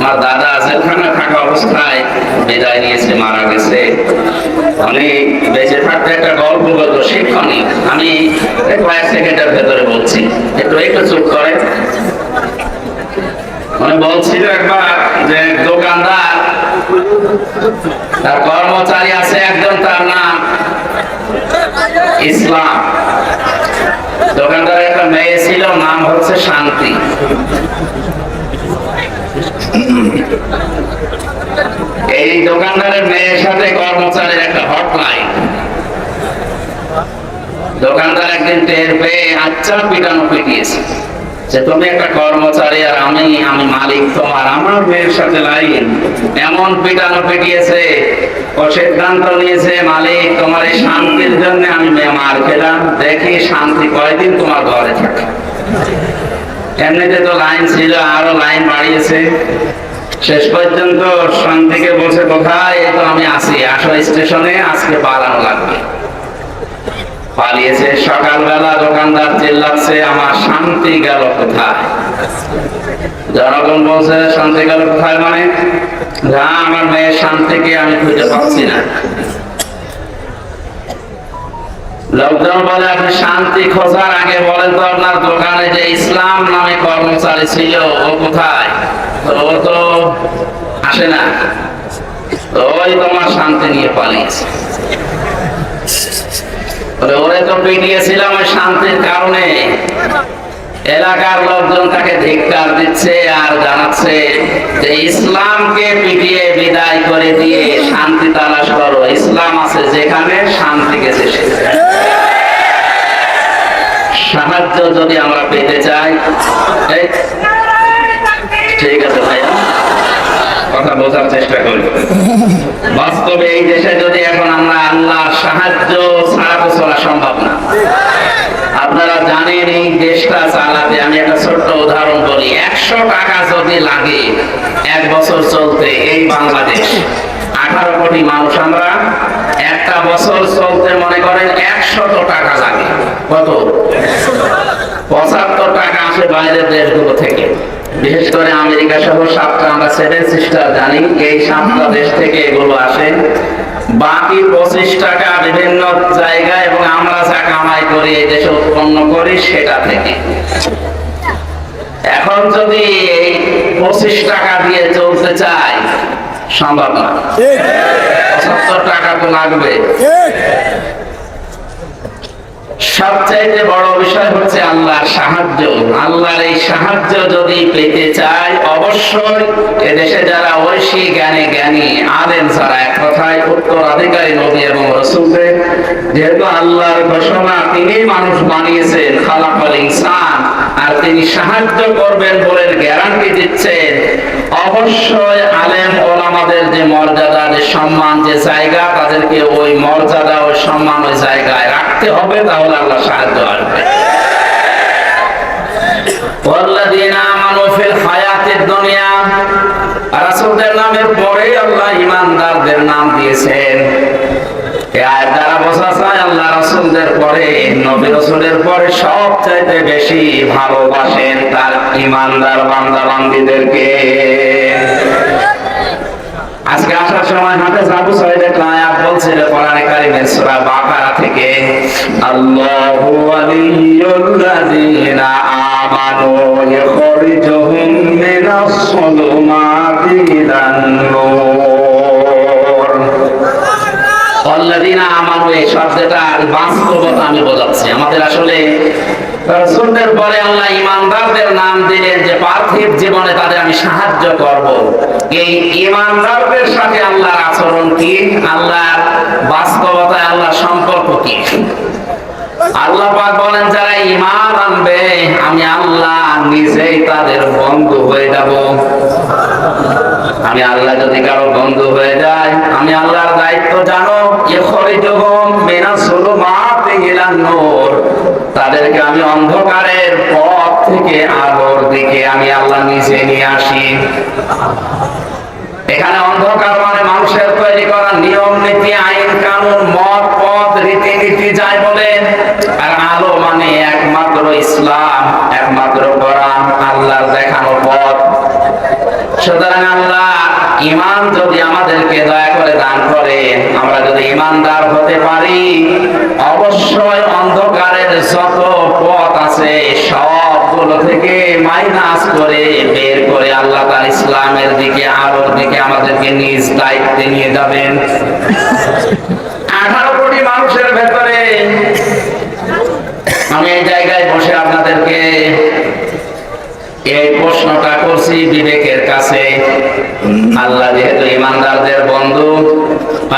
আমার দাদা জেলখানা থাকা অবস্থায় বিদায় নিয়েছে, মারা গেছে। উনি বেঁচে থাকতে একটা গল্প বলতো, শিক্ষণীয়। আমি কয়েক সেকেন্ডের ভেতরে বলছি, একটু একটু চুপ করে। উনি বলছিল একবার যে দোকানদার, তার কর্মচারী আছে একজন, তার নাম ইসলাম। দোকানদারের একটা মেয়ে ছিল, নাম হচ্ছে শান্তি। এই দোকানদারের মেয়ের সাথে কর্মচারীর একটা হটলাইন। দোকানদার একদিন টের পেয়ে আচ্ছা পিটানো পিটিয়েছে যে তুমি একটা কর্মচারী আর আমি মালিক তোমার, আমার মেয়ের সাথে লাইন। এমন পিটানো পিটিয়েছে, ও সিদ্ধান্ত নিয়েছে মালিক তোমার এই শান্তির জন্য আমি মার খেলাম, দেখি শান্তি কয়দিন তোমার ঘরে থাকে। এমনিতে তো লাইন ছিল, আরো লাইন বাড়িয়েছে। শেষ পর্যন্ত শান্তিকে বলছে কোথায়, এই তো আমি আছি, আসো স্টেশনে, আজকে পালানো লাগবে। পালিয়েছে। সকালবেলা দোকানদার চিল্লাচ্ছে আমার শান্তি গেল কোথায়। জনগণ বলছে শান্তি গেল কোথায় মানে, যা আমার মেয়ে শান্তিকে আমি খুঁজে পাচ্ছি না। লোকজন বলে আপনি শান্তি খোঁজার আগে বলেন তো আপনার দোকানে যে ইসলাম নামে কর্মচারী ছিল ও কোথায়? ও তো আসে না, ওই তোমার শান্তি নিয়ে পালিয়েছে। ওরে তো পিটিয়েছিলাম ওই শান্তির কারণে। এলাকার লোকজন তাকে ধিক্কার দিচ্ছে আর জানাচ্ছে যে ইসলামকে পিটিয়ে বিদায় করে দিয়ে শান্তি তালাশ করো, ইসলাম আছে যেখানে শান্তি গেছে সেখানে। সাহায্য যদি আমরা পেতে চাই, ঠিক আছে ভাইয়া, কথা বোঝার চেষ্টা করি। বাস্তবে এই দেশে যদি এখন আমরা আল্লাহর সাহায্য ছাড়া তো চলা সম্ভব না। আপনারা জানেন এই দেশটা চালাতে, আমি একটা ছোট্ট উদাহরণ বলি, 100 টাকা যদি লাগে 1 বছর চলতে, এই বাংলাদেশ 18 কোটি মানুষ, আমরা একটা বছর চলতে মনে করেন 100 টাকা লাগে। কত? 75 টাকা আসে বাইরের দেশগুলো থেকে, বিশেষ করে আমেরিকা সহ 7টা, আমরা 7 সিস্টার জানি, এই 7টা দেশ থেকে এগুলো আসে। বাকি 25 টাকা বিভিন্ন জায়গায়, এবং আমরা যা কামাই করি এই দেশে উৎপন্ন করি সেটা থেকে। এখন যদি এই 25 টাকা দিয়ে চলতে চাই সম্ভব না, 75 টাকা তো লাগবে। সবচাইতে বড় বিষয় হচ্ছে আল্লাহর সাহায্য। আল্লাহর এই সাহায্য যদি পেতে চাই, অবশ্যই এদেশে যারা ঐশী জ্ঞানী আলেম, যারা এক কথায় উত্তরাধিকারী নবী এবং রাসূলদের, যেহেতু আল্লাহর ঘোষণা তিনি মানুষ বানিয়েছেন, খালাকাল ইনসান, আর তিনি সাহায্য করবেন বলে গ্যারান্টি দিচ্ছেন, অবশ্যই আলেম ওলামাদের যে মর্যাদা, যে সম্মান, যে জায়গা, তাদেরকে ওই মর্যাদা, ওই সম্মান, ওই জায়গায় রাখতে হবে, তাহলে আল্লাহ সাহায্য আসবে। ওয়াল্লাযীনা আমানু ফিল হায়াতিদ দুনিয়া, রাসূলদের নামের পরে আল্লাহ ঈমানদারদের নাম দিয়েছেন। এই আয়াত দ্বারা বোঝা যায় আল্লাহ রাসূলদের পরে, নবী রাসূলের পরে সবচাইতে বেশি ভালোবাসেন তার ঈমানদার বান্দা বান্দীদেরকে। আজকে আসার সময় হাফেজ আবু সাঈদ একটা আয়াত বলছিল কোরআনে কারীমের সূরা বাকারা থেকে, আল্লাহু ওয়ালিয়ুল্লাযীনা আমানু ইখরিজুহুম মিনাস সুলুমাতি ইলান নূর। আল্লাযীনা আমানু, এই শব্দটার বাস্তবতা আমি বোঝাচ্ছি। আমাদের আসলে রাসূলদের পরে আল্লাহ ঈমানদারদের নাম দিলেন যে পার্থিব জীবনে তাদের আমি সাহায্য করব। এই ঈমানদারদের সাথে আল্লাহর আচরণ কি, আল্লাহর বাস্তবতায় আল্লাহর সম্পর্ক কি? আল্লাহ পাক বলেন যারা ঈমান আনবে আমি আল্লাহ নিজেই তাদের বন্ধু হয়ে যাব। আমি আল্লাহ যদি কারো বন্ধু হয়ে যায়, আমি আল্লাহর দায়িত্ব জানো, ইখরিজুহুম মিনাস সুলুমাতি ইলান নূর, তাদেরকে আমি অন্ধকারের পথ থেকে আলোর দিকে আমি আল্লাহ নিজে নিয়ে আসি। এখানে অন্ধকার মানে মানুষের তৈরি করা নিয়ম নীতি, আইন কানুন, মত পথ রীতিনীতি যাই বলেন, আর আলো মানে একমাত্র ইসলাম, একমাত্র কোরআন, আল্লাহর দেখানো পথ। সুতরাং আল্লাহ ঈমান যদি আমাদেরকে দয়া করে দান করেন, আমরা যদি ঈমানদার হতে পারি, অবশ্যই অন্ধকারের যত পথ আছে সবগুলো থেকে মাইনাস করে বের করে আল্লাহ তাআলা ইসলামের দিকে, আলোর দিকে আমাদেরকে নিজ দায়িত্বে নিয়ে যাবেন। 18 কোটি মানুষের ভেতরে আমি এই জায়গায় বসে আপনাদেরকে এই প্রশ্নটা করছি বিবেকের কাছে। আল্লাহ যেহেতু ইমানদারদের বন্ধু,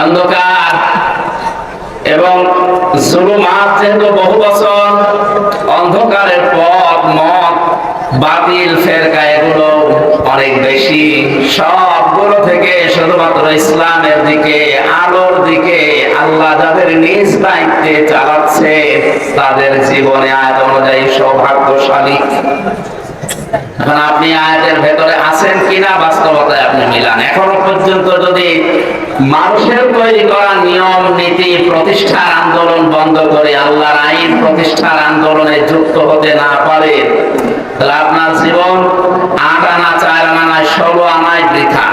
অন্ধকার এবং জুলুমাত যেহেতু বহু বছর, অন্ধকারের পথ মত বাতিল ফেরকা এগুলো অনেক বেশি, সবগুলো থেকে শুধুমাত্র ইসলামের দিকে, আলোর দিকে আল্লাহ যাদের নিজ দায়িত্বে চালাচ্ছে তাদের জীবনে আয়াত অনুযায়ী সৌভাগ্যশালী। এখন আপনি আয়াতের ভেতরে আছেন কিনা বাস্তবতায় আপনি মিলান। এখনো পর্যন্ত যদি মানুষের তৈরি করা নিয়ম নীতি প্রতিষ্ঠার আন্দোলন বন্ধ করে আল্লাহর আইন প্রতিষ্ঠার আন্দোলনে যুক্ত হতে না পারে, তাহলে আপনার জীবন 8 আনা 4 আনা নয় 16 আনায় বৃথা।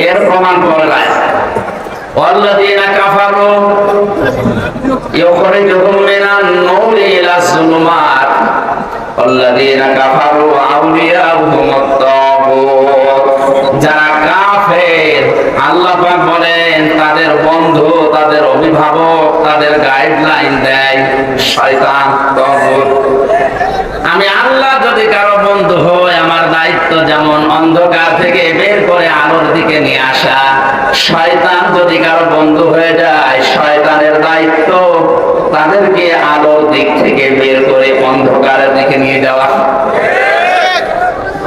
এর প্রমাণ করলাম والذين كفروا يخرجهم من النور إلى الظلمات والذين كفروا أولياؤهم الطاغوت। যারা কাফের আল্লাহ পাক বলেন তাদের বন্ধু, তাদের অভিভাবক, তাদের গাইডলাইন দেয় শয়তান, তাগুত। আমি আল্লাহ যদি কারো বন্ধু হই, আমার দায়িত্ব যেমন অন্ধকার থেকে বের করে আলোর দিকে নিয়ে আসা, শয়তান যদি কারো বন্ধু হয়ে যায়, শয়তানের দায়িত্ব তাদেরকে আলোর দিক থেকে বের করে অন্ধকারের দিকে নিয়ে যাওয়া।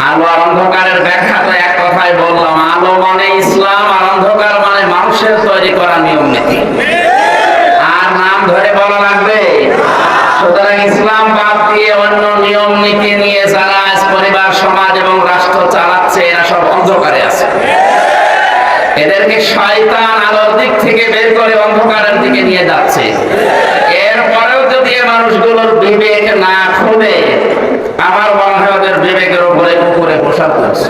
আলো আর অন্ধকারের ব্যাখ্যা তো এক কথায় বললাম, আলো মানে ইসলাম আর অন্ধকার মানে মানুষের তৈরি করা নিয়ম নীতি। আর নাম ধরে বলা লাগবে? সুতরাং ইসলাম বাদ দিয়ে অন্য নিয়ম নীতি নিয়ে যারা আজ পরিবার সমাজ এবং রাষ্ট্র চালাচ্ছে, এরা সব অন্ধকারে আছে। এদেরকে শয়তান আলোর দিক থেকে বের করে অন্ধকারের দিকে নিয়ে যাচ্ছে। এরপরেও যদি এই মানুষগুলোর বিবেক না খোলে, আমার মনে হয় ওদের বিবেকের উপরে কুকুরে পোশাক করছে।